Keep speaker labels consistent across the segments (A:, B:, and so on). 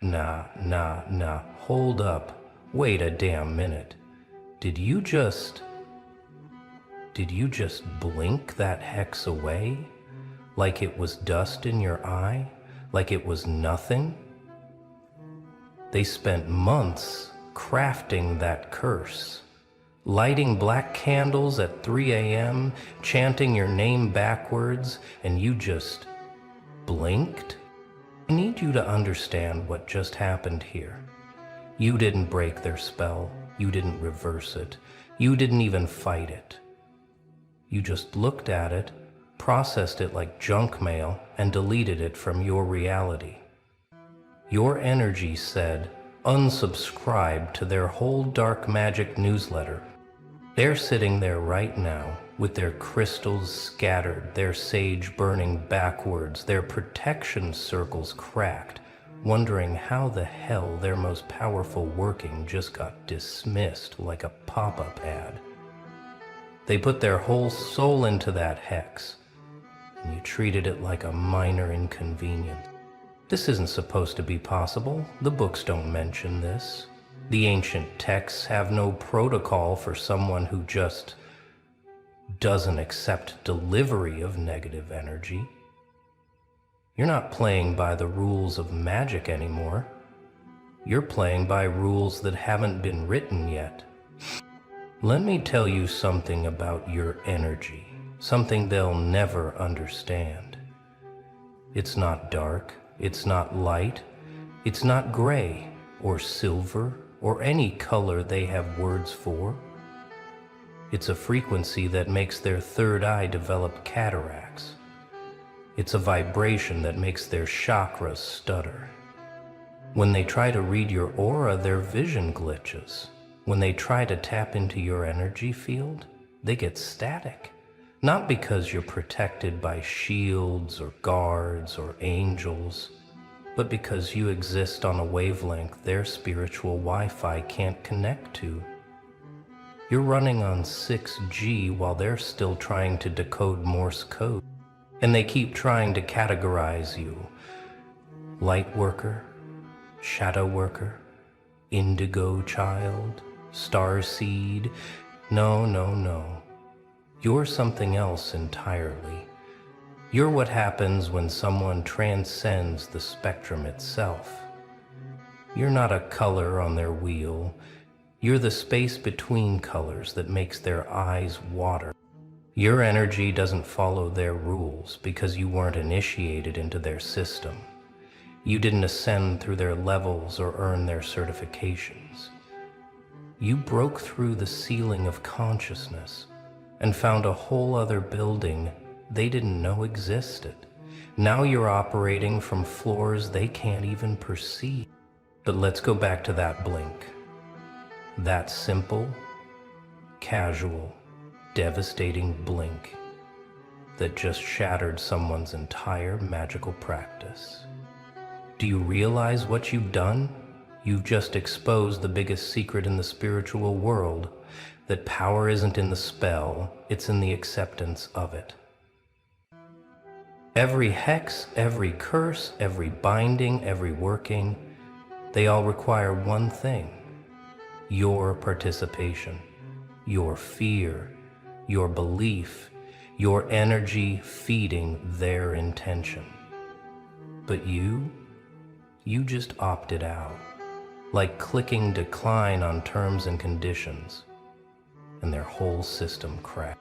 A: Nah, hold up. Wait a damn minute. Did you just blink that hex away? Like it was dust in your eye? Like it was nothing? They spent months crafting that curse, lighting black candles at 3 a.m., chanting your name backwards, and you just blinked? I need you to understand what just happened here. You didn't break their spell. You didn't reverse it. You didn't even fight it. You just looked at it, processed it like junk mail, and deleted it from your reality. Your energy said, unsubscribe to their whole dark magic newsletter. They're sitting there right now, with their crystals scattered, their sage burning backwards, their protection circles cracked, wondering how the hell their most powerful working just got dismissed like a pop-up ad. They put their whole soul into that hex, and you treated it like a minor inconvenience. This isn't supposed to be possible. The books don't mention this. The ancient texts have no protocol for someone who just doesn't accept delivery of negative energy. You're not playing by the rules of magic anymore. You're playing by rules that haven't been written yet. Let me tell you something about your energy, something they'll never understand. It's not dark, it's not light, it's not gray or silver or any color they have words for. It's a frequency that makes their third eye develop cataracts. It's a vibration that makes their chakras stutter. When they try to read your aura, their vision glitches. When they try to tap into your energy field, they get static. Not because you're protected by shields or guards or angels, but because you exist on a wavelength their spiritual Wi-Fi can't connect to. You're running on 6G while they're still trying to decode Morse code. And they keep trying to categorize you. Light worker, shadow worker, indigo child, starseed. No. You're something else entirely. You're what happens when someone transcends the spectrum itself. You're not a color on their wheel. You're the space between colors that makes their eyes water. Your energy doesn't follow their rules because you weren't initiated into their system. You didn't ascend through their levels or earn their certifications. You broke through the ceiling of consciousness and found a whole other building they didn't know existed. Now you're operating from floors they can't even perceive. But let's go back to that blink. That simple, casual, devastating blink that just shattered someone's entire magical practice. Do you realize what you've done? You've just exposed the biggest secret in the spiritual world, that power isn't in the spell, it's in the acceptance of it. Every hex, every curse, every binding, every working, they all require one thing: your participation, your fear, your belief, your energy feeding their intention. But you just opted out, like clicking decline on terms and conditions, and their whole system crashed.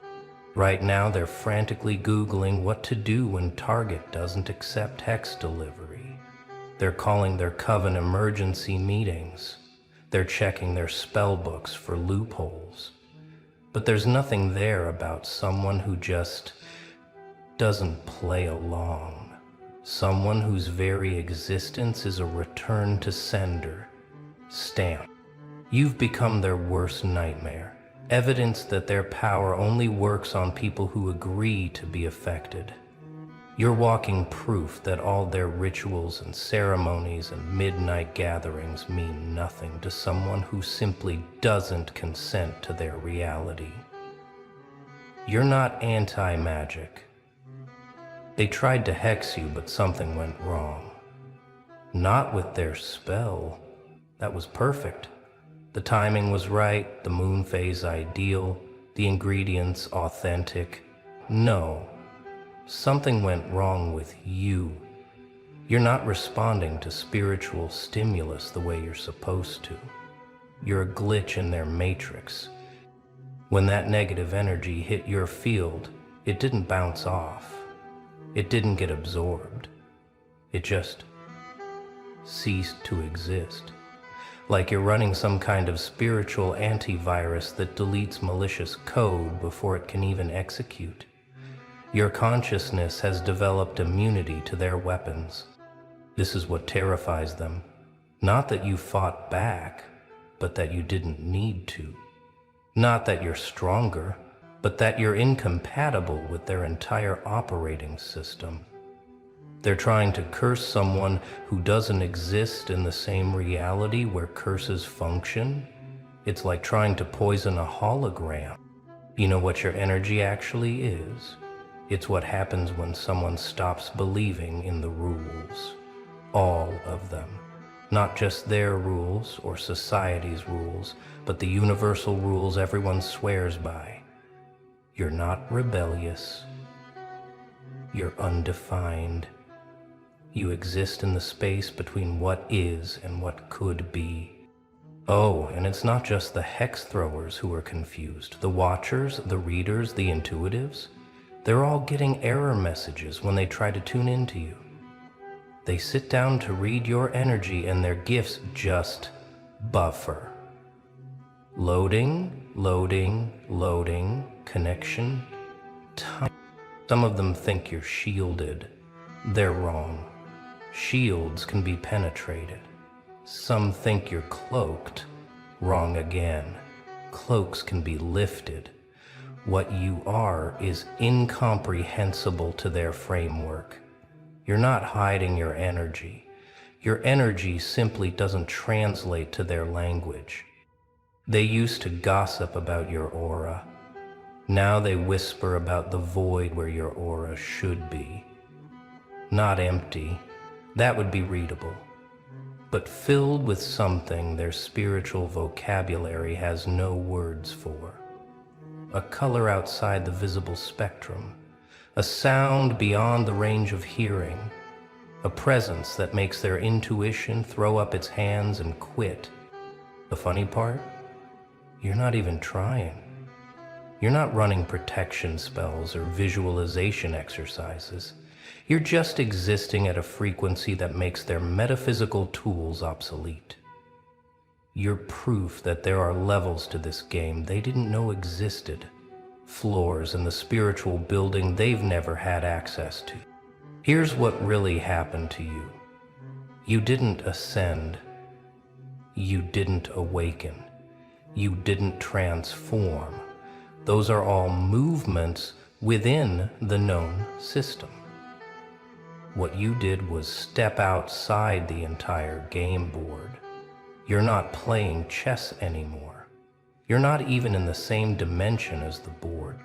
A: Right now, they're frantically Googling what to do when Target doesn't accept hex delivery. They're calling their coven emergency meetings. They're checking their spell books for loopholes. But there's nothing there about someone who just doesn't play along. Someone whose very existence is a return to sender. Stamp. You've become their worst nightmare. Evidence that their power only works on people who agree to be affected. You're walking proof that all their rituals and ceremonies and midnight gatherings mean nothing to someone who simply doesn't consent to their reality. You're not anti-magic. They tried to hex you, but something went wrong. Not with their spell. That was perfect. The timing was right, the moon phase ideal, the ingredients authentic. No, something went wrong with you. You're not responding to spiritual stimulus the way you're supposed to. You're a glitch in their matrix. When that negative energy hit your field, it didn't bounce off. It didn't get absorbed. It just ceased to exist. Like you're running some kind of spiritual antivirus that deletes malicious code before it can even execute. Your consciousness has developed immunity to their weapons. This is what terrifies them. Not that you fought back, but that you didn't need to. Not that you're stronger, but that you're incompatible with their entire operating system. They're trying to curse someone who doesn't exist in the same reality where curses function. It's like trying to poison a hologram. You know what your energy actually is? It's what happens when someone stops believing in the rules. All of them. Not just their rules or society's rules, but the universal rules everyone swears by. You're not rebellious. You're undefined. You exist in the space between what is and what could be. Oh, and it's not just the hex throwers who are confused. The watchers, the readers, the intuitives, they're all getting error messages when they try to tune into you. They sit down to read your energy and their gifts just buffer. Loading, loading, loading, connection, time. Some of them think you're shielded. They're wrong. Shields can be penetrated. Some think you're cloaked. Wrong again. Cloaks can be lifted. What you are is incomprehensible to their framework. You're not hiding your energy. Your energy simply doesn't translate to their language. They used to gossip about your aura. Now they whisper about the void where your aura should be. Not empty. That would be readable. But filled with something their spiritual vocabulary has no words for. A color outside the visible spectrum. A sound beyond the range of hearing. A presence that makes their intuition throw up its hands and quit. The funny part? You're not even trying. You're not running protection spells or visualization exercises. You're just existing at a frequency that makes their metaphysical tools obsolete. You're proof that there are levels to this game they didn't know existed. Floors in the spiritual building they've never had access to. Here's what really happened to you. You didn't ascend. You didn't awaken. You didn't transform. Those are all movements within the known system. What you did was step outside the entire game board. You're not playing chess anymore. You're not even in the same dimension as the board.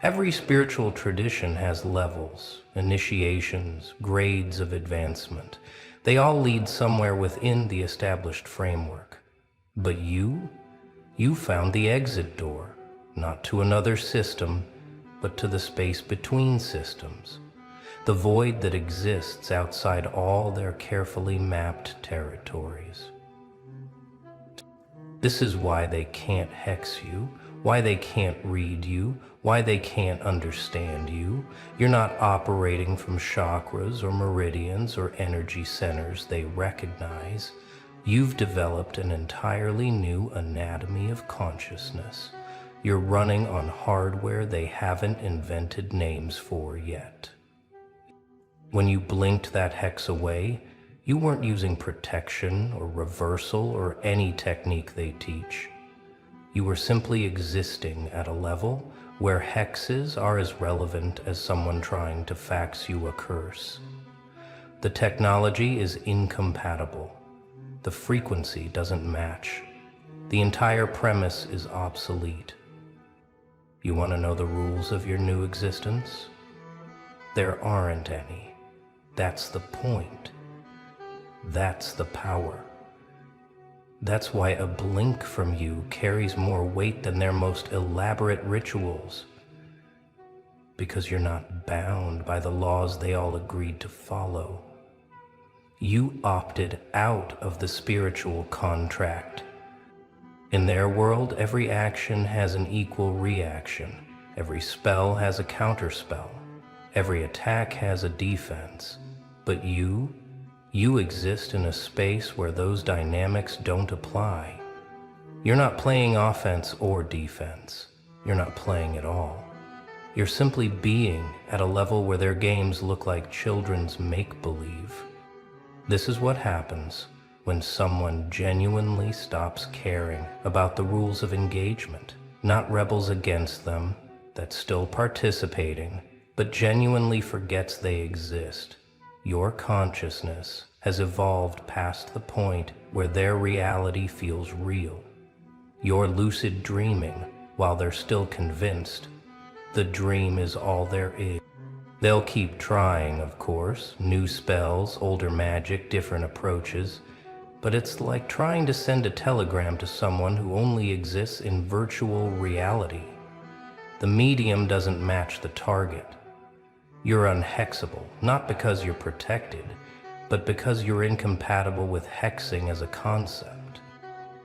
A: Every spiritual tradition has levels, initiations, grades of advancement. They all lead somewhere within the established framework. But you found the exit door, not to another system, but to the space between systems. The void that exists outside all their carefully mapped territories. This is why they can't hex you, why they can't read you, why they can't understand you. You're not operating from chakras or meridians or energy centers they recognize. You've developed an entirely new anatomy of consciousness. You're running on hardware they haven't invented names for yet. When you blinked that hex away, you weren't using protection or reversal or any technique they teach. You were simply existing at a level where hexes are as relevant as someone trying to fax you a curse. The technology is incompatible. The frequency doesn't match. The entire premise is obsolete. You want to know the rules of your new existence? There aren't any. That's the point. That's the power. That's why a blink from you carries more weight than their most elaborate rituals. Because you're not bound by the laws they all agreed to follow. You opted out of the spiritual contract. In their world, every action has an equal reaction. Every spell has a counterspell. Every attack has a defense. But you exist in a space where those dynamics don't apply. You're not playing offense or defense. You're not playing at all. You're simply being at a level where their games look like children's make-believe. This is what happens when someone genuinely stops caring about the rules of engagement, not rebels against them, that's still participating, but genuinely forgets they exist. Your consciousness has evolved past the point where their reality feels real. You're lucid dreaming while they're still convinced the dream is all there is. They'll keep trying, of course, new spells, older magic, different approaches, but it's like trying to send a telegram to someone who only exists in virtual reality. The medium doesn't match the target. You're unhexable, not because you're protected, but because you're incompatible with hexing as a concept.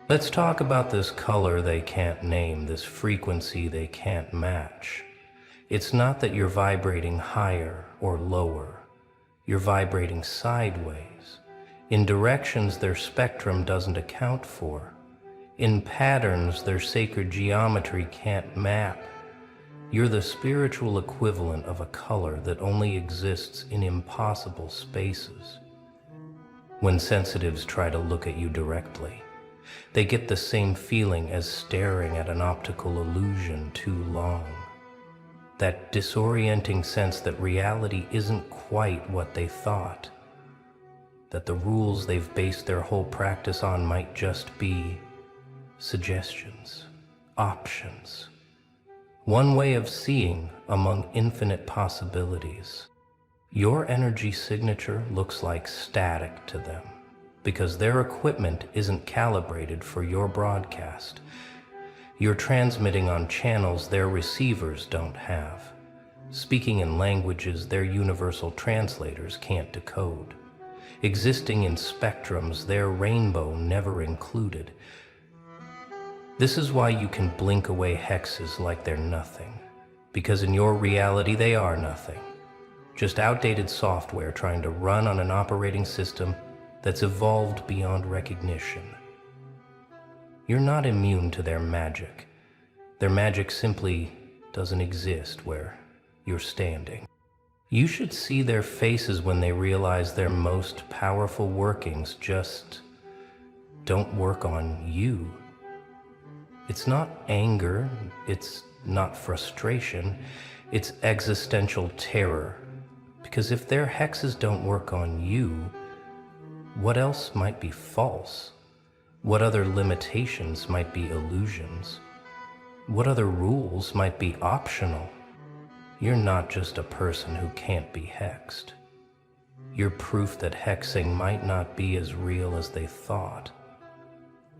A: Let's talk about this color they can't name, this frequency they can't match. It's not that you're vibrating higher or lower. You're vibrating sideways, in directions their spectrum doesn't account for, in patterns their sacred geometry can't map. You're the spiritual equivalent of a color that only exists in impossible spaces. When sensitives try to look at you directly, they get the same feeling as staring at an optical illusion too long. That disorienting sense that reality isn't quite what they thought, that the rules they've based their whole practice on might just be suggestions, options. One way of seeing among infinite possibilities. Your energy signature looks like static to them because their equipment isn't calibrated for your broadcast. You're transmitting on channels their receivers don't have, speaking in languages their universal translators can't decode, existing in spectrums their rainbow never included. This is why you can blink away hexes like they're nothing, because in your reality they are nothing. Just outdated software trying to run on an operating system that's evolved beyond recognition. You're not immune to their magic. Their magic simply doesn't exist where you're standing. You should see their faces when they realize their most powerful workings just don't work on you. It's not anger, it's not frustration, it's existential terror. Because if their hexes don't work on you, what else might be false? What other limitations might be illusions? What other rules might be optional? You're not just a person who can't be hexed. You're proof that hexing might not be as real as they thought.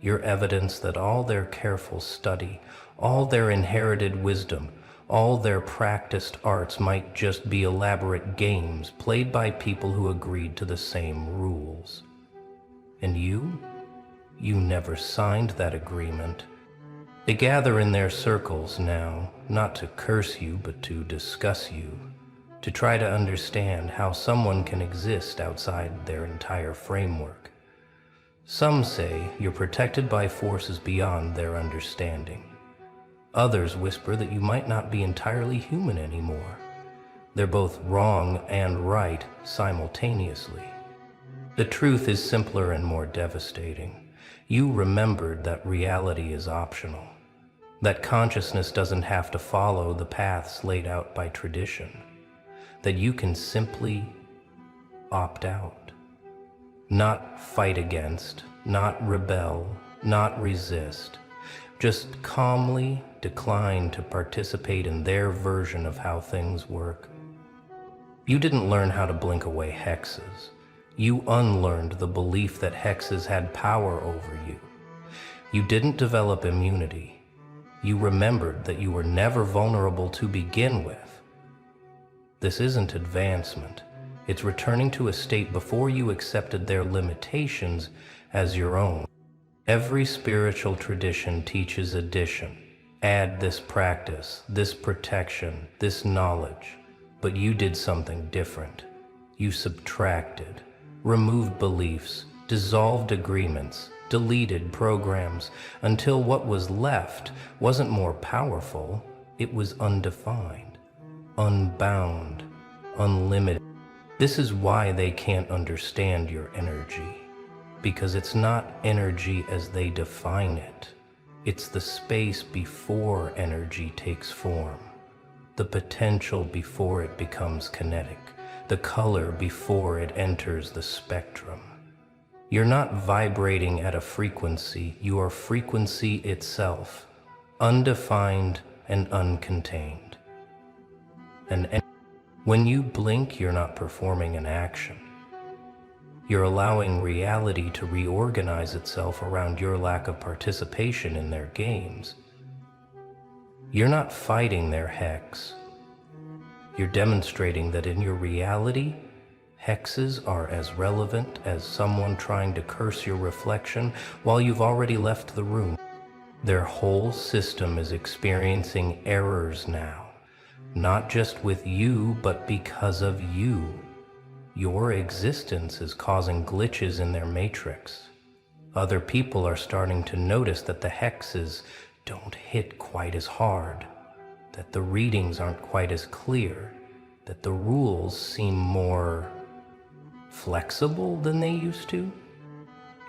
A: You're evidence that all their careful study, all their inherited wisdom, all their practiced arts might just be elaborate games played by people who agreed to the same rules. And you never signed that agreement. They gather in their circles now, not to curse you, but to discuss you, to try to understand how someone can exist outside their entire framework. Some say you're protected by forces beyond their understanding. Others whisper that you might not be entirely human anymore. They're both wrong and right simultaneously. The truth is simpler and more devastating. You remembered that reality is optional, that consciousness doesn't have to follow the paths laid out by tradition, that you can simply opt out. Not fight against, not rebel, not resist, just calmly decline to participate in their version of how things work. You didn't learn how to blink away hexes. You unlearned the belief that hexes had power over you. You didn't develop immunity. You remembered that you were never vulnerable to begin with. This isn't advancement. It's returning to a state before you accepted their limitations as your own. Every spiritual tradition teaches addition. Add this practice, this protection, this knowledge. But you did something different. You subtracted, removed beliefs, dissolved agreements, deleted programs, until what was left wasn't more powerful, it was undefined, unbound, unlimited. This is why they can't understand your energy, because it's not energy as they define it. It's the space before energy takes form, the potential before it becomes kinetic, the color before it enters the spectrum. You're not vibrating at a frequency, you are frequency itself, undefined and uncontained. And when you blink, you're not performing an action. You're allowing reality to reorganize itself around your lack of participation in their games. You're not fighting their hex. You're demonstrating that in your reality, hexes are as relevant as someone trying to curse your reflection while you've already left the room. Their whole system is experiencing errors now, not just with you, but because of you. Your existence is causing glitches in their matrix. Other people are starting to notice that the hexes don't hit quite as hard, that the readings aren't quite as clear, that the rules seem more flexible than they used to.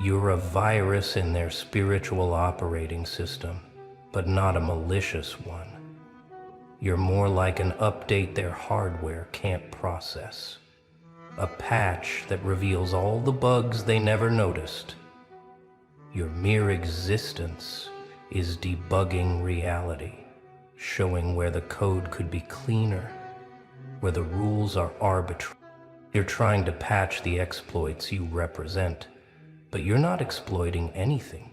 A: You're a virus in their spiritual operating system, but not a malicious one. You're more like an update their hardware can't process. A patch that reveals all the bugs they never noticed. Your mere existence is debugging reality, showing where the code could be cleaner, where the rules are arbitrary. You're trying to patch the exploits you represent, but you're not exploiting anything.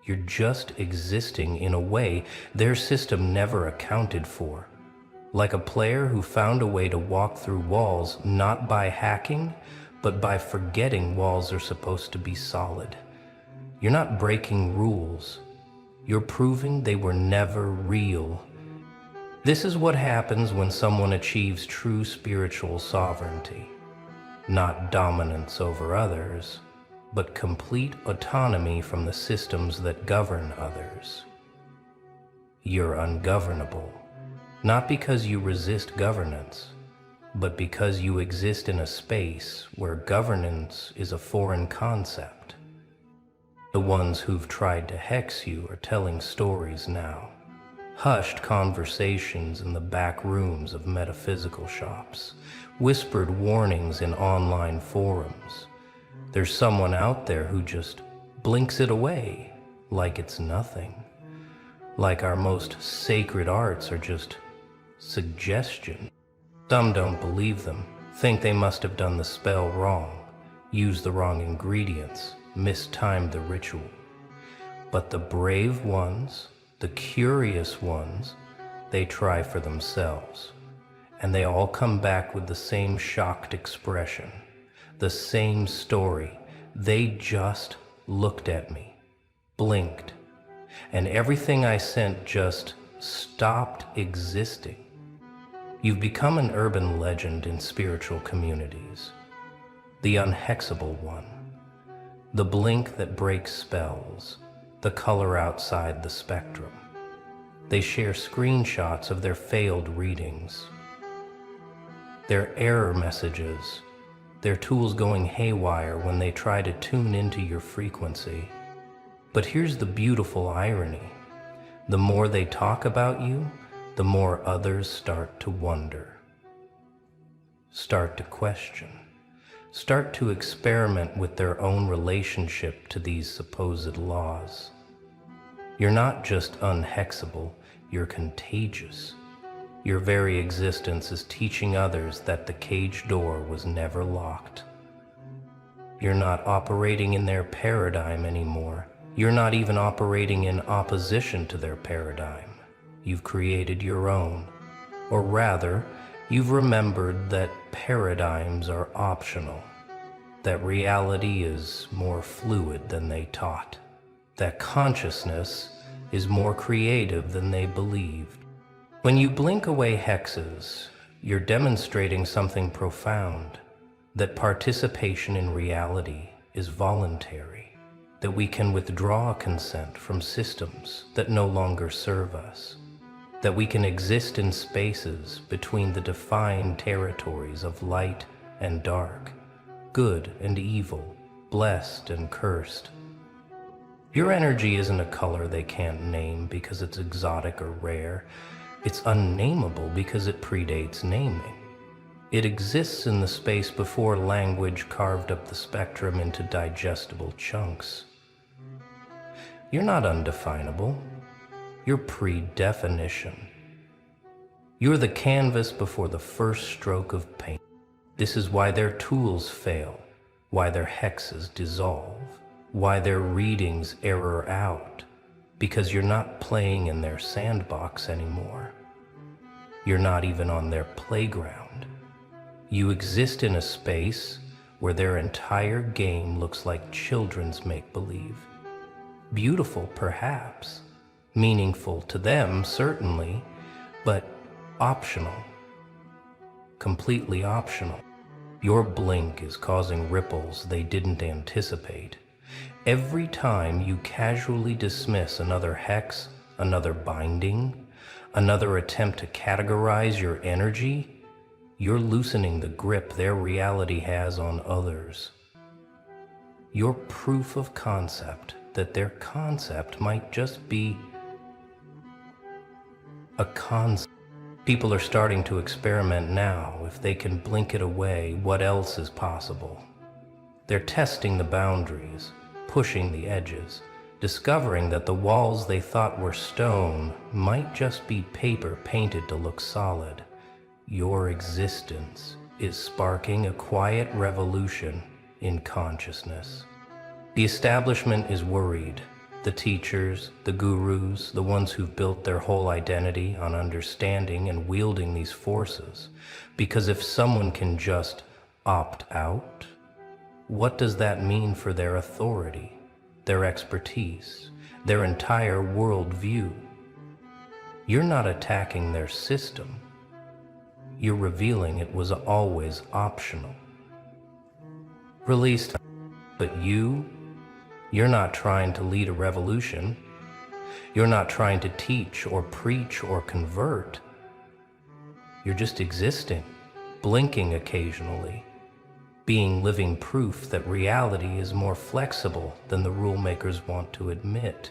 A: You're just existing in a way their system never accounted for. Like a player who found a way to walk through walls not by hacking, but by forgetting walls are supposed to be solid. You're not breaking rules. You're proving they were never real. This is what happens when someone achieves true spiritual sovereignty. Not dominance over others, but complete autonomy from the systems that govern others. You're ungovernable. Not because you resist governance, but because you exist in a space where governance is a foreign concept. The ones who've tried to hex you are telling stories now. Hushed conversations in the back rooms of metaphysical shops. Whispered warnings in online forums. There's someone out there who just blinks it away like it's nothing. Like our most sacred arts are just suggestion. Some don't believe them, think they must have done the spell wrong, used the wrong ingredients, mistimed the ritual. But the brave ones, the curious ones, they try for themselves. And they all come back with the same shocked expression, the same story. They just looked at me, blinked, and everything I sent just stopped existing. You've become an urban legend in spiritual communities. The unhexable one. The blink that breaks spells. The color outside the spectrum. They share screenshots of their failed readings. Their error messages. Their tools going haywire when they try to tune into your frequency. But here's the beautiful irony. The more they talk about you, the more others start to wonder, start to question, start to experiment with their own relationship to these supposed laws. You're not just unhexable, you're contagious. Your very existence is teaching others that the cage door was never locked. You're not operating in their paradigm anymore. You're not even operating in opposition to their paradigm. You've created your own. Or rather, you've remembered that paradigms are optional, that reality is more fluid than they taught, that consciousness is more creative than they believed. When you blink away hexes, you're demonstrating something profound, that participation in reality is voluntary, that we can withdraw consent from systems that no longer serve us, that we can exist in spaces between the defined territories of light and dark, good and evil, blessed and cursed. Your energy isn't a color they can't name because it's exotic or rare. It's unnameable because it predates naming. It exists in the space before language carved up the spectrum into digestible chunks. You're not undefinable. You're pre-definition. You're the canvas before the first stroke of paint. This is why their tools fail, why their hexes dissolve, why their readings error out, because you're not playing in their sandbox anymore. You're not even on their playground. You exist in a space where their entire game looks like children's make-believe. Beautiful, perhaps. Meaningful to them, certainly, but optional. Completely optional. Your blink is causing ripples they didn't anticipate. Every time you casually dismiss another hex, another binding, another attempt to categorize your energy, you're loosening the grip their reality has on others. You're proof of concept that their concept might just be a concept. People are starting to experiment now. If they can blink it away, what else is possible? They're testing the boundaries, pushing the edges, discovering that the walls they thought were stone might just be paper painted to look solid. Your existence is sparking a quiet revolution in consciousness. The establishment is worried. The teachers, the gurus, the ones who've built their whole identity on understanding and wielding these forces. Because if someone can just opt out, what does that mean for their authority, their expertise, their entire worldview? You're not attacking their system. You're revealing it was always optional. Released, but you're not trying to lead a revolution. You're not trying to teach or preach or convert. You're just existing, blinking occasionally, being living proof that reality is more flexible than the rule makers want to admit.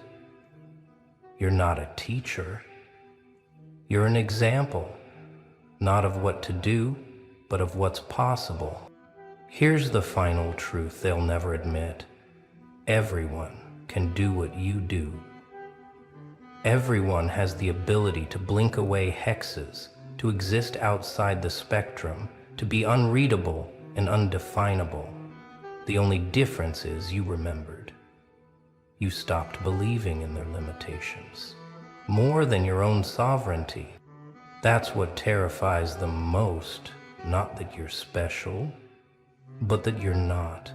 A: You're not a teacher. You're an example, not of what to do, but of what's possible. Here's the final truth they'll never admit. Everyone can do what you do. Everyone has the ability to blink away hexes, to exist outside the spectrum, to be unreadable and undefinable. The only difference is you remembered. You stopped believing in their limitations, more than your own sovereignty. That's what terrifies them most, not that you're special, but that you're not.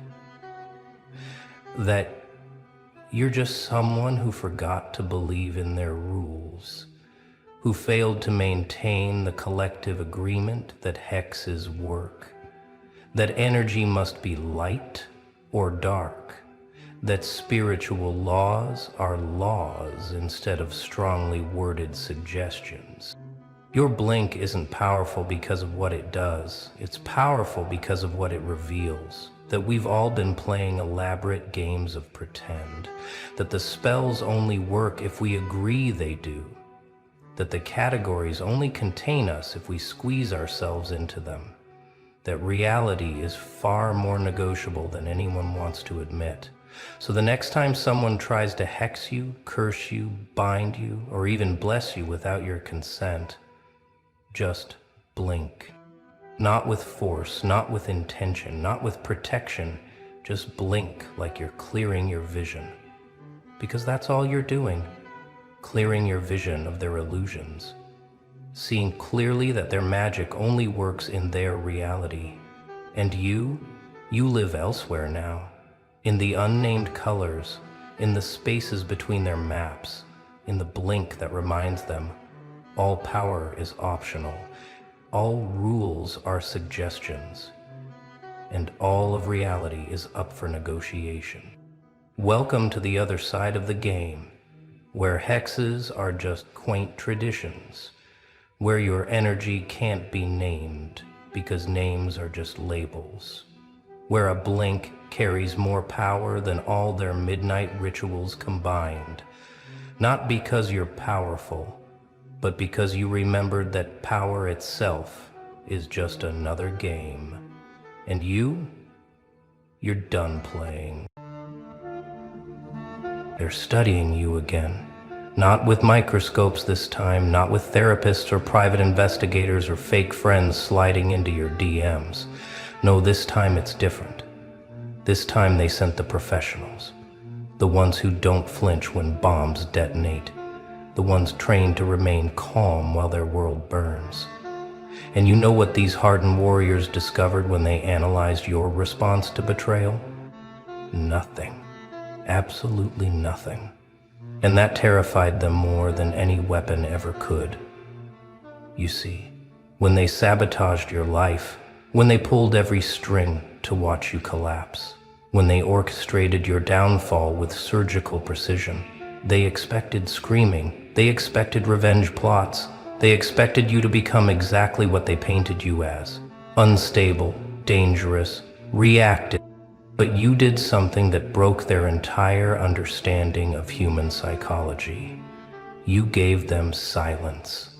A: That you're just someone who forgot to believe in their rules, who failed to maintain the collective agreement that hexes work, that energy must be light or dark, that spiritual laws are laws instead of strongly worded suggestions. Your blink isn't powerful because of what it does. It's powerful because of what it reveals. That we've all been playing elaborate games of pretend. That the spells only work if we agree they do. That the categories only contain us if we squeeze ourselves into them. That reality is far more negotiable than anyone wants to admit. So the next time someone tries to hex you, curse you, bind you, or even bless you without your consent, just blink. Not with force, not with intention, not with protection, Just blink like you're clearing your vision. Because that's all you're doing, clearing your vision of their illusions. Seeing clearly that their magic only works in their reality. And you live elsewhere now, in the unnamed colors, in the spaces between their maps, in the blink that reminds them, all power is optional, all rules are suggestions, and all of reality is up for negotiation. Welcome to the other side of the game, where hexes are just quaint traditions, where your energy can't be named because names are just labels, where a blink carries more power than all their midnight rituals combined, not because you're powerful, but because you remembered that power itself is just another game. And you're done playing. They're studying you again. Not with microscopes this time, not with therapists or private investigators or fake friends sliding into your DMs. No, this time it's different. This time they sent the professionals. The ones who don't flinch when bombs detonate. The ones trained to remain calm while their world burns. And you know what these hardened warriors discovered when they analyzed your response to betrayal? Nothing. Absolutely nothing. And that terrified them more than any weapon ever could. You see, when they sabotaged your life, when they pulled every string to watch you collapse, when they orchestrated your downfall with surgical precision, they expected screaming, they expected revenge plots, they expected you to become exactly what they painted you as, unstable, dangerous, reactive. But you did something that broke their entire understanding of human psychology. You gave them silence.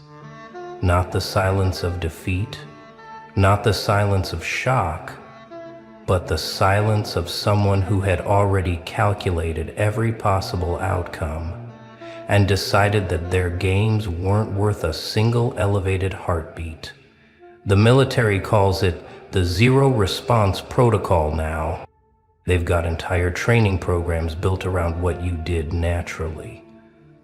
A: Not the silence of defeat, not the silence of shock, but the silence of someone who had already calculated every possible outcome and decided that their games weren't worth a single elevated heartbeat. The military calls it the zero response protocol now. They've got entire training programs built around what you did naturally.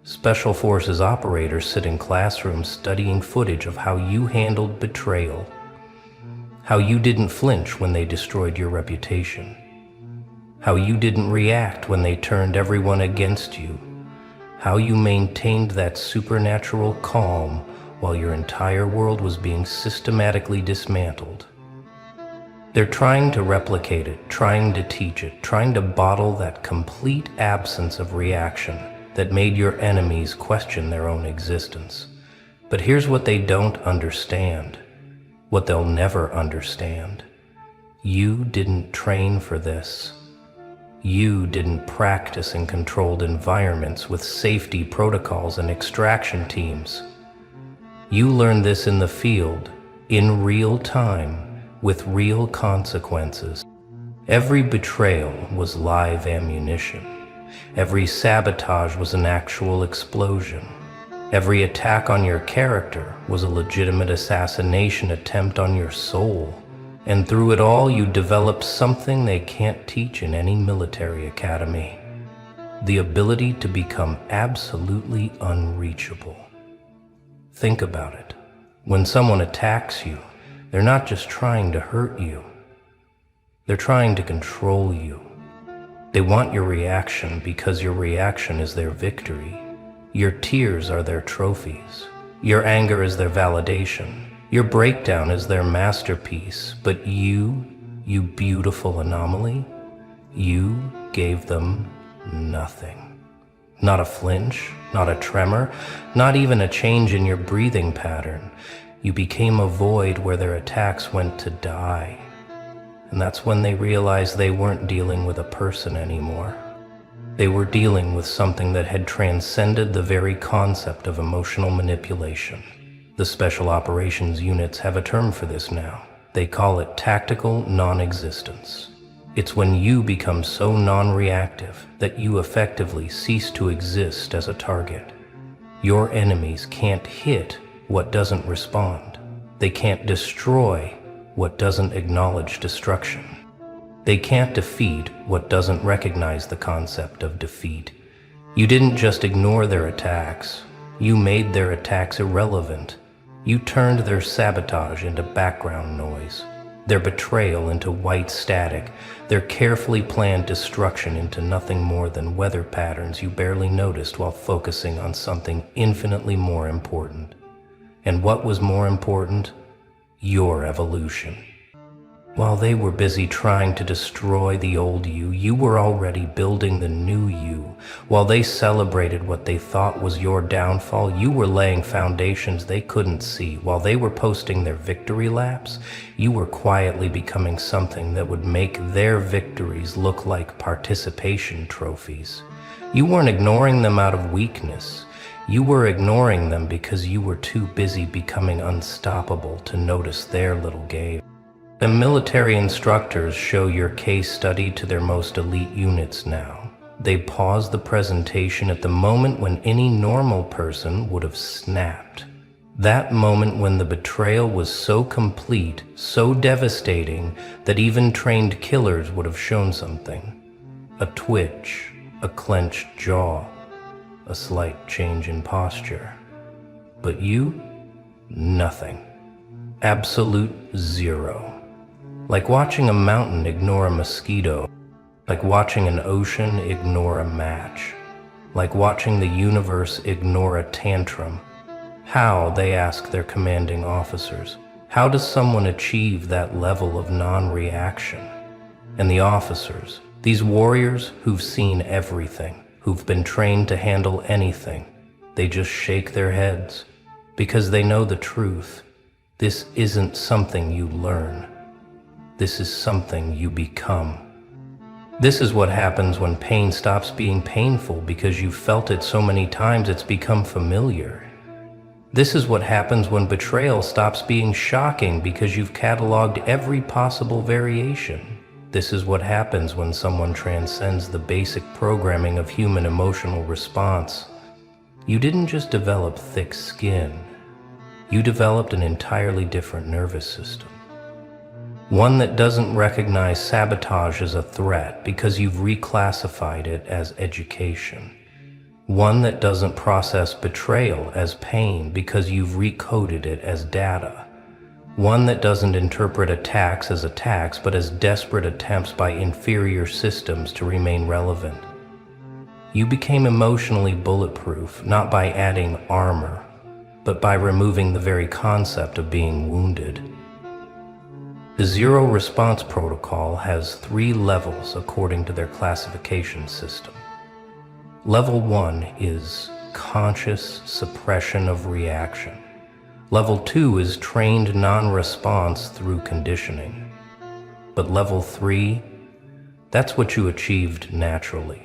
A: Special Forces operators sit in classrooms studying footage of how you handled betrayal, how you didn't flinch when they destroyed your reputation, how you didn't react when they turned everyone against you, how you maintained that supernatural calm while your entire world was being systematically dismantled. They're trying to replicate it, trying to teach it, trying to bottle that complete absence of reaction that made your enemies question their own existence. But here's what they don't understand, what they'll never understand. You didn't train for this. You didn't practice in controlled environments with safety protocols and extraction teams. You learned this in the field, in real time, with real consequences. Every betrayal was live ammunition. Every sabotage was an actual explosion. Every attack on your character was a legitimate assassination attempt on your soul. And through it all, you developed something they can't teach in any military academy. The ability to become absolutely unreachable. Think about it. When someone attacks you, they're not just trying to hurt you. They're trying to control you. They want your reaction because your reaction is their victory. Your tears are their trophies. Your anger is their validation. Your breakdown is their masterpiece. But you beautiful anomaly, you gave them nothing. Not a flinch, not a tremor, not even a change in your breathing pattern. You became a void where their attacks went to die. And that's when they realized they weren't dealing with a person anymore. They were dealing with something that had transcended the very concept of emotional manipulation. The special operations units have a term for this now. They call it tactical non-existence. It's when you become so non-reactive that you effectively cease to exist as a target. Your enemies can't hit what doesn't respond. They can't destroy what doesn't acknowledge destruction. They can't defeat what doesn't recognize the concept of defeat. You didn't just ignore their attacks. You made their attacks irrelevant. You turned their sabotage into background noise, their betrayal into white static, their carefully planned destruction into nothing more than weather patterns you barely noticed while focusing on something infinitely more important. And what was more important? Your evolution. While they were busy trying to destroy the old you, you were already building the new you. While they celebrated what they thought was your downfall, you were laying foundations they couldn't see. While they were posting their victory laps, you were quietly becoming something that would make their victories look like participation trophies. You weren't ignoring them out of weakness. You were ignoring them because you were too busy becoming unstoppable to notice their little game. The military instructors show your case study to their most elite units now. They pause the presentation at the moment when any normal person would have snapped. That moment when the betrayal was so complete, so devastating, that even trained killers would have shown something. A twitch, a clenched jaw, a slight change in posture. But you? Nothing. Absolute zero. Like watching a mountain ignore a mosquito. Like watching an ocean ignore a match. Like watching the universe ignore a tantrum. How, they ask their commanding officers, how does someone achieve that level of non-reaction? And the officers, these warriors who've seen everything, who've been trained to handle anything, they just shake their heads because they know the truth. This isn't something you learn. This is something you become. This is what happens when pain stops being painful because you've felt it so many times it's become familiar. This is what happens when betrayal stops being shocking because you've cataloged every possible variation. This is what happens when someone transcends the basic programming of human emotional response. You didn't just develop thick skin. You developed an entirely different nervous system. One that doesn't recognize sabotage as a threat because you've reclassified it as education. One that doesn't process betrayal as pain because you've recoded it as data. One that doesn't interpret attacks as attacks but as desperate attempts by inferior systems to remain relevant. You became emotionally bulletproof not by adding armor, but by removing the very concept of being wounded. The Zero Response Protocol has 3 levels according to their classification system. Level 1 is conscious suppression of reaction. Level 2 is trained non-response through conditioning. But level 3, that's what you achieved naturally.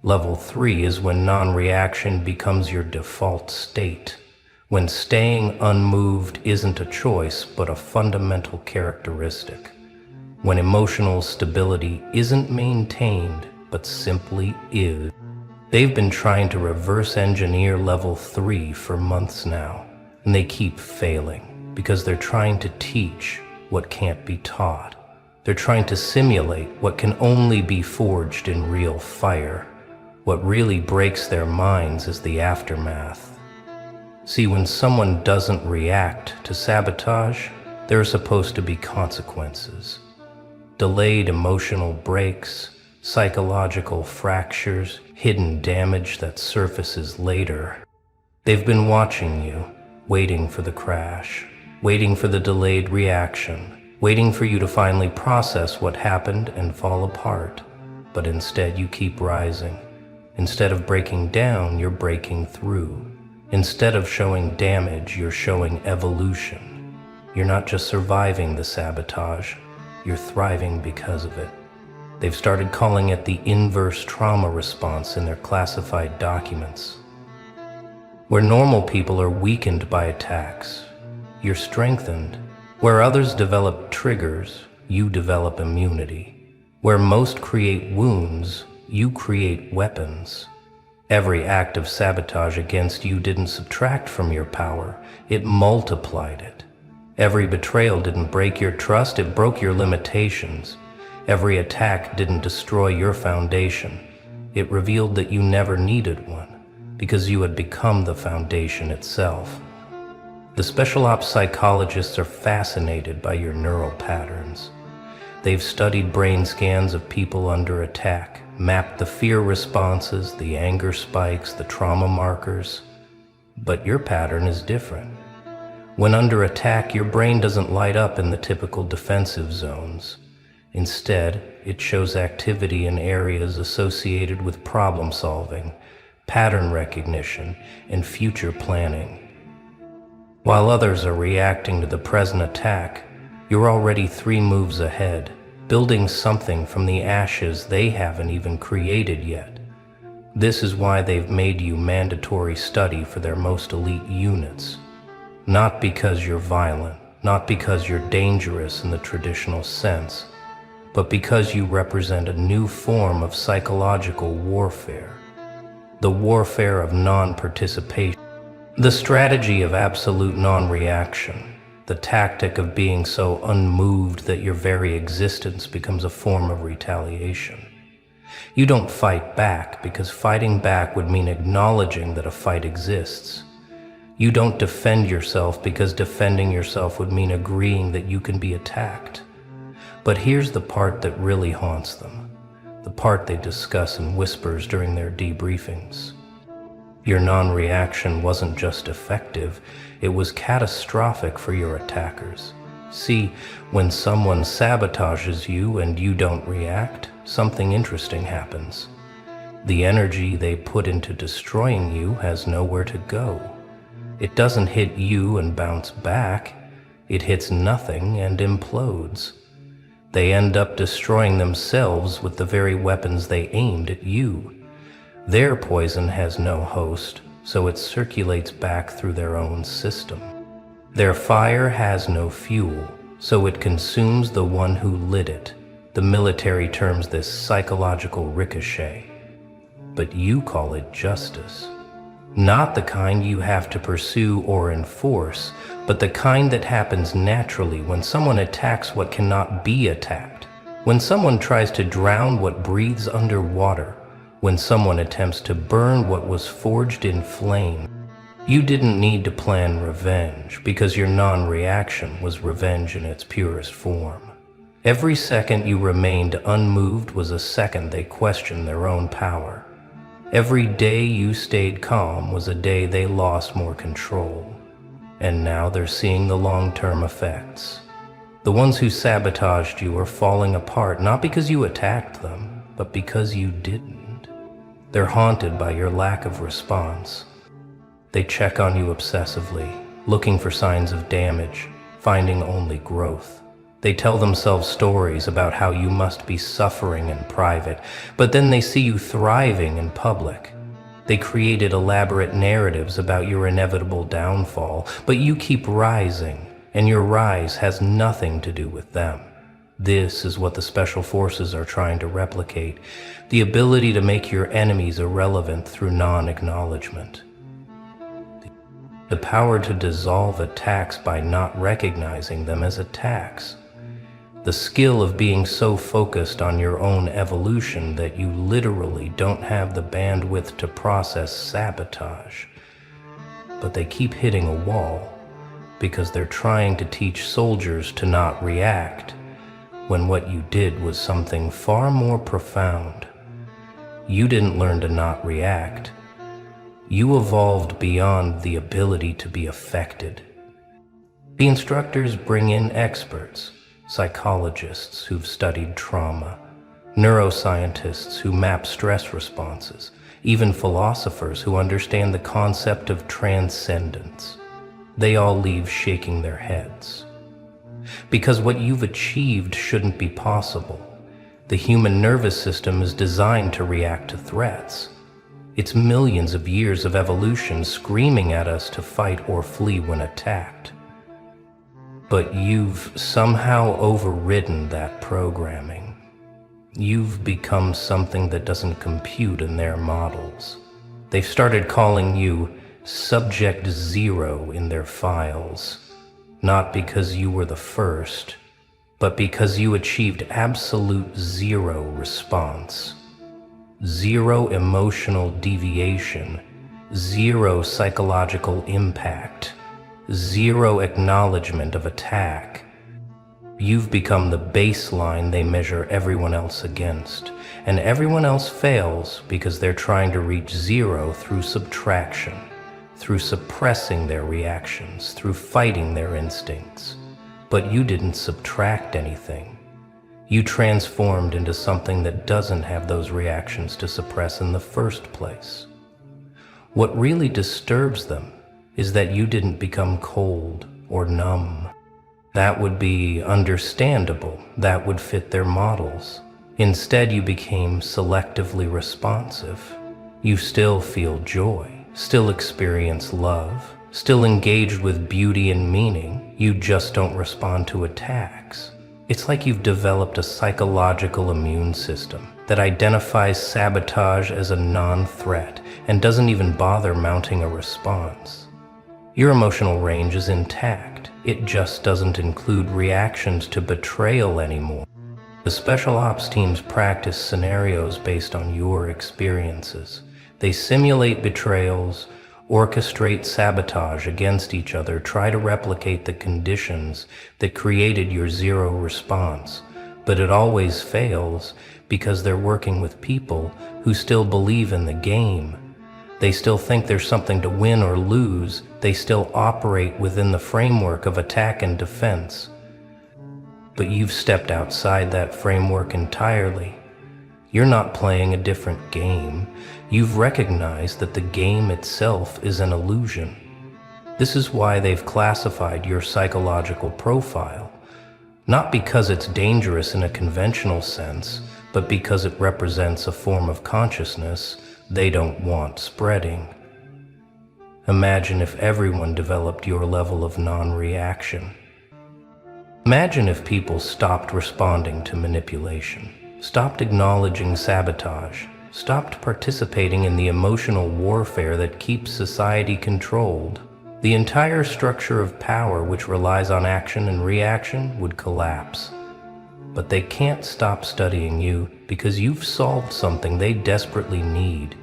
A: Level 3 is when non-reaction becomes your default state. When staying unmoved isn't a choice, but a fundamental characteristic. When emotional stability isn't maintained, but simply is. They've been trying to reverse engineer level 3 for months now, and they keep failing because they're trying to teach what can't be taught. They're trying to simulate what can only be forged in real fire. What really breaks their minds is the aftermath. See, when someone doesn't react to sabotage, there are supposed to be consequences. Delayed emotional breaks, psychological fractures, hidden damage that surfaces later. They've been watching you, waiting for the crash, waiting for the delayed reaction, waiting for you to finally process what happened and fall apart. But instead you keep rising. Instead of breaking down, you're breaking through. Instead of showing damage, you're showing evolution. You're not just surviving the sabotage, you're thriving because of it. They've started calling it the inverse trauma response in their classified documents. Where normal people are weakened by attacks, you're strengthened. Where others develop triggers, you develop immunity. Where most create wounds, you create weapons. Every act of sabotage against you didn't subtract from your power, it multiplied it. Every betrayal didn't break your trust, it broke your limitations. Every attack didn't destroy your foundation. It revealed that you never needed one, because you had become the foundation itself. The special ops psychologists are fascinated by your neural patterns. They've studied brain scans of people under attack, mapped the fear responses, the anger spikes, the trauma markers. But your pattern is different. When under attack, your brain doesn't light up in the typical defensive zones. Instead, it shows activity in areas associated with problem solving, pattern recognition, and future planning. While others are reacting to the present attack, you're already 3 moves ahead, building something from the ashes they haven't even created yet. This is why they've made you mandatory study for their most elite units. Not because you're violent, not because you're dangerous in the traditional sense, but because you represent a new form of psychological warfare, the warfare of non-participation, the strategy of absolute non-reaction, the tactic of being so unmoved that your very existence becomes a form of retaliation. You don't fight back because fighting back would mean acknowledging that a fight exists. You don't defend yourself because defending yourself would mean agreeing that you can be attacked. But here's the part that really haunts them, the part they discuss in whispers during their debriefings. Your non-reaction wasn't just effective, it was catastrophic for your attackers. See, when someone sabotages you and you don't react, something interesting happens. The energy they put into destroying you has nowhere to go. It doesn't hit you and bounce back, it hits nothing and implodes. They end up destroying themselves with the very weapons they aimed at you. Their poison has no host, so it circulates back through their own system. Their fire has no fuel, so it consumes the one who lit it. The military terms this psychological ricochet, but you call it justice. Not the kind you have to pursue or enforce, but the kind that happens naturally when someone attacks what cannot be attacked, when someone tries to drown what breathes underwater, when someone attempts to burn what was forged in flame. You didn't need to plan revenge because your non-reaction was revenge in its purest form. Every second you remained unmoved was a second they questioned their own power. Every day you stayed calm was a day they lost more control. And now they're seeing the long-term effects. The ones who sabotaged you are falling apart not because you attacked them, but because you didn't. They're haunted by your lack of response. They check on you obsessively, looking for signs of damage, finding only growth. They tell themselves stories about how you must be suffering in private, but then they see you thriving in public. They created elaborate narratives about your inevitable downfall, but you keep rising, and your rise has nothing to do with them. This is what the Special Forces are trying to replicate, the ability to make your enemies irrelevant through non-acknowledgement. The power to dissolve attacks by not recognizing them as attacks. The skill of being so focused on your own evolution that you literally don't have the bandwidth to process sabotage. But they keep hitting a wall because they're trying to teach soldiers to not react when what you did was something far more profound. You didn't learn to not react. You evolved beyond the ability to be affected. The instructors bring in experts, psychologists who've studied trauma, neuroscientists who map stress responses, even philosophers who understand the concept of transcendence. They all leave shaking their heads. Because what you've achieved shouldn't be possible. The human nervous system is designed to react to threats. It's millions of years of evolution screaming at us to fight or flee when attacked. But you've somehow overridden that programming. You've become something that doesn't compute in their models. They've started calling you Subject Zero in their files, not because you were the first, but because you achieved absolute zero response, zero emotional deviation, zero psychological impact, zero acknowledgement of attack. You've become the baseline they measure everyone else against, and everyone else fails because they're trying to reach zero through subtraction, through suppressing their reactions, through fighting their instincts. But you didn't subtract anything. You transformed into something that doesn't have those reactions to suppress in the first place. What really disturbs them is that you didn't become cold or numb. That would be understandable. That would fit their models. Instead, you became selectively responsive. You still feel joy, still experience love, still engaged with beauty and meaning. You just don't respond to attacks. It's like you've developed a psychological immune system that identifies sabotage as a non-threat and doesn't even bother mounting a response. Your emotional range is intact. It just doesn't include reactions to betrayal anymore. The special ops teams practice scenarios based on your experiences. They simulate betrayals, orchestrate sabotage against each other, try to replicate the conditions that created your zero response. But it always fails because they're working with people who still believe in the game. They still think there's something to win or lose. They still operate within the framework of attack and defense. But you've stepped outside that framework entirely. You're not playing a different game. You've recognized that the game itself is an illusion. This is why they've classified your psychological profile, not because it's dangerous in a conventional sense, but because it represents a form of consciousness they don't want spreading. Imagine if everyone developed your level of non-reaction. Imagine if people stopped responding to manipulation, stopped acknowledging sabotage, stopped participating in the emotional warfare that keeps society controlled. The entire structure of power, which relies on action and reaction, would collapse. But they can't stop studying you because you've solved something they desperately need.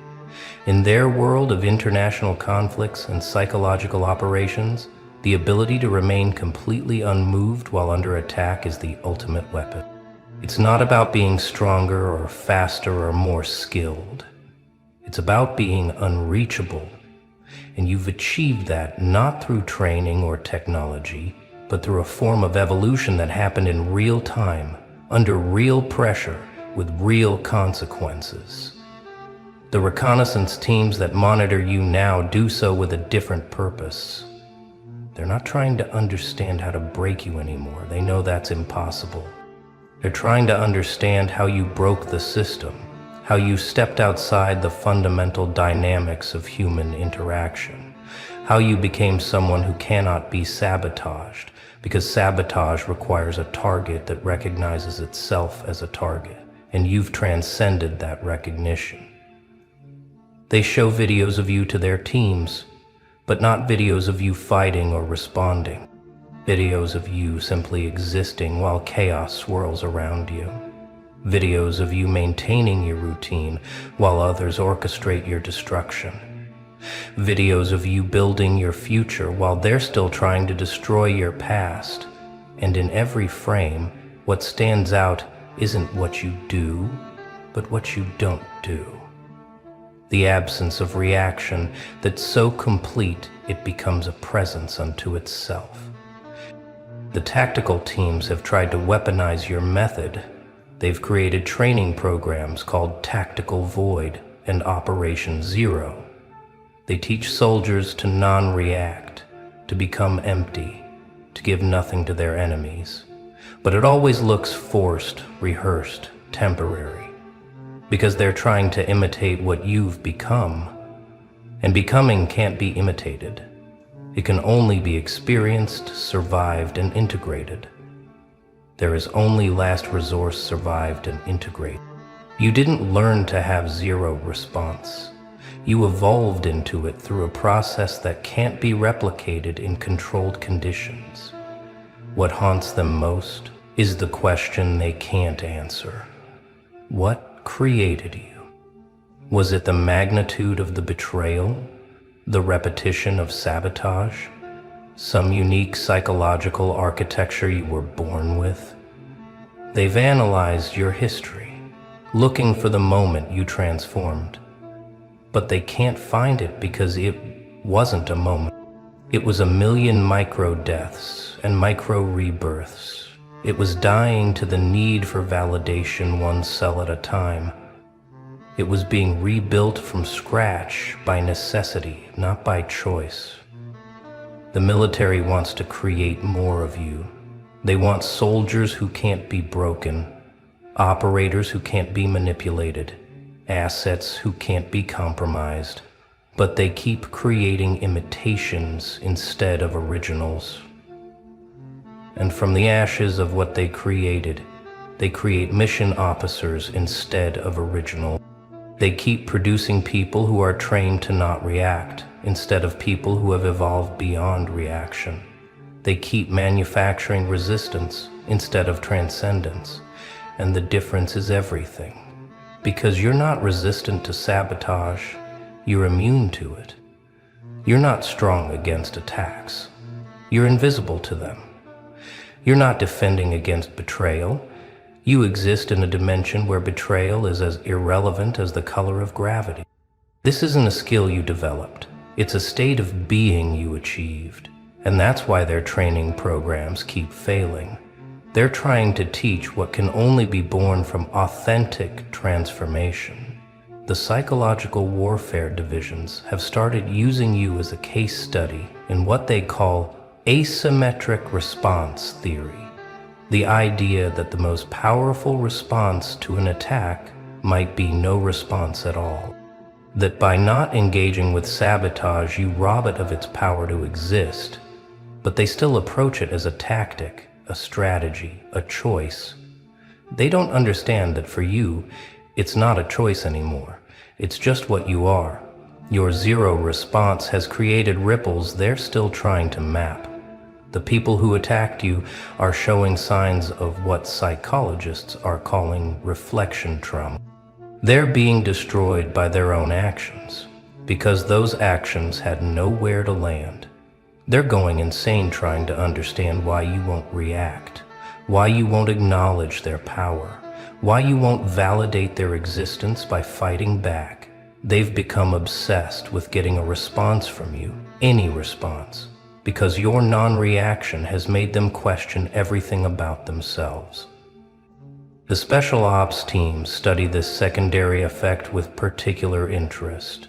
A: In their world of international conflicts and psychological operations, the ability to remain completely unmoved while under attack is the ultimate weapon. It's not about being stronger or faster or more skilled. It's about being unreachable. And you've achieved that not through training or technology, but through a form of evolution that happened in real time, under real pressure, with real consequences. The reconnaissance teams that monitor you now do so with a different purpose. They're not trying to understand how to break you anymore. They know that's impossible. They're trying to understand how you broke the system, how you stepped outside the fundamental dynamics of human interaction, how you became someone who cannot be sabotaged, because sabotage requires a target that recognizes itself as a target, and you've transcended that recognition. They show videos of you to their teams, but not videos of you fighting or responding. Videos of you simply existing while chaos swirls around you. Videos of you maintaining your routine while others orchestrate your destruction. Videos of you building your future while they're still trying to destroy your past. And in every frame, what stands out isn't what you do, but what you don't do. The absence of reaction that's so complete it becomes a presence unto itself. The tactical teams have tried to weaponize your method. They've created training programs called Tactical Void and Operation Zero. They teach soldiers to non-react, to become empty, to give nothing to their enemies. But it always looks forced, rehearsed, temporary. Because they're trying to imitate what you've become. And becoming can't be imitated. It can only be experienced, survived, and integrated. There is only last resource survived and integrated. You didn't learn to have zero response. You evolved into it through a process that can't be replicated in controlled conditions. What haunts them most is the question they can't answer. What created you? Was it the magnitude of the betrayal? The repetition of sabotage? Some unique psychological architecture you were born with? They've analyzed your history, looking for the moment you transformed. But they can't find it because it wasn't a moment. It was a million micro-deaths and micro-rebirths. It was dying to the need for validation one cell at a time. It was being rebuilt from scratch by necessity, not by choice. The military wants to create more of you. They want soldiers who can't be broken, operators who can't be manipulated, assets who can't be compromised. But they keep creating imitations instead of originals. And from the ashes of what they created, they create mission officers instead of original. They keep producing people who are trained to not react, instead of people who have evolved beyond reaction. They keep manufacturing resistance instead of transcendence. And the difference is everything. Because you're not resistant to sabotage, you're immune to it. You're not strong against attacks. You're invisible to them. You're not defending against betrayal. You exist in a dimension where betrayal is as irrelevant as the color of gravity. This isn't a skill you developed. It's a state of being you achieved. And that's why their training programs keep failing. They're trying to teach what can only be born from authentic transformation. The psychological warfare divisions have started using you as a case study in what they call asymmetric response theory. The idea that the most powerful response to an attack might be no response at all. That by not engaging with sabotage, you rob it of its power to exist. But they still approach it as a tactic, a strategy, a choice. They don't understand that for you, it's not a choice anymore. It's just what you are. Your zero response has created ripples they're still trying to map. The people who attacked you are showing signs of what psychologists are calling reflection trauma. They're being destroyed by their own actions, because those actions had nowhere to land. They're going insane trying to understand why you won't react, why you won't acknowledge their power, why you won't validate their existence by fighting back. They've become obsessed with getting a response from you, any response, because your non-reaction has made them question everything about themselves. The special ops teams study this secondary effect with particular interest.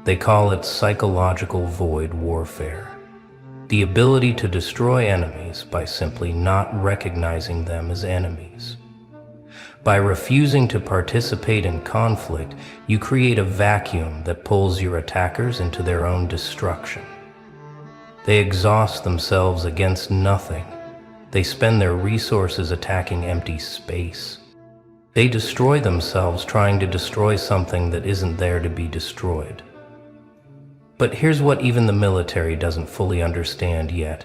A: They call it psychological void warfare. The ability to destroy enemies by simply not recognizing them as enemies. By refusing to participate in conflict, you create a vacuum that pulls your attackers into their own destruction. They exhaust themselves against nothing. They spend their resources attacking empty space. They destroy themselves trying to destroy something that isn't there to be destroyed. But here's what even the military doesn't fully understand yet.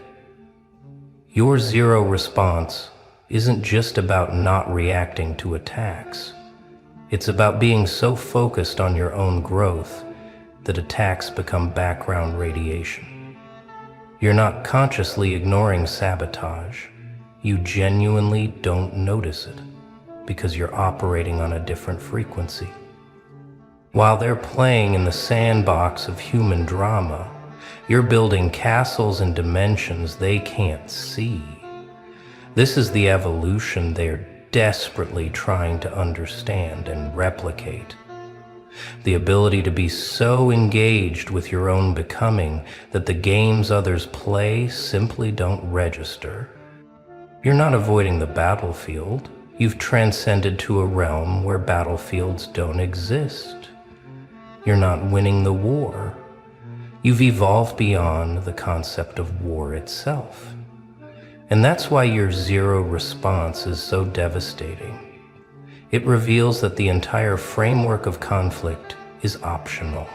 A: Your zero response isn't just about not reacting to attacks. It's about being so focused on your own growth that attacks become background radiation. You're not consciously ignoring sabotage. You genuinely don't notice it because you're operating on a different frequency. While they're playing in the sandbox of human drama, you're building castles and dimensions they can't see. This is the evolution they're desperately trying to understand and replicate. The ability to be so engaged with your own becoming that the games others play simply don't register. You're not avoiding the battlefield. You've transcended to a realm where battlefields don't exist. You're not winning the war. You've evolved beyond the concept of war itself. And that's why your zero response is so devastating. It reveals that the entire framework of conflict is optional.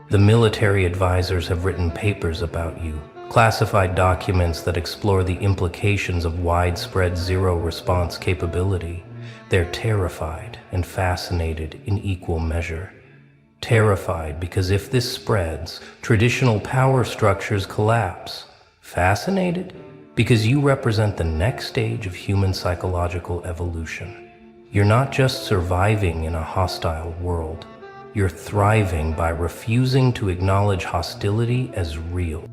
A: The military advisors have written papers about you, classified documents that explore the implications of widespread zero response capability. They're terrified and fascinated in equal measure. Terrified because if this spreads, traditional power structures collapse. Fascinated because you represent the next stage of human psychological evolution. You're not just surviving in a hostile world. You're thriving by refusing to acknowledge hostility as real.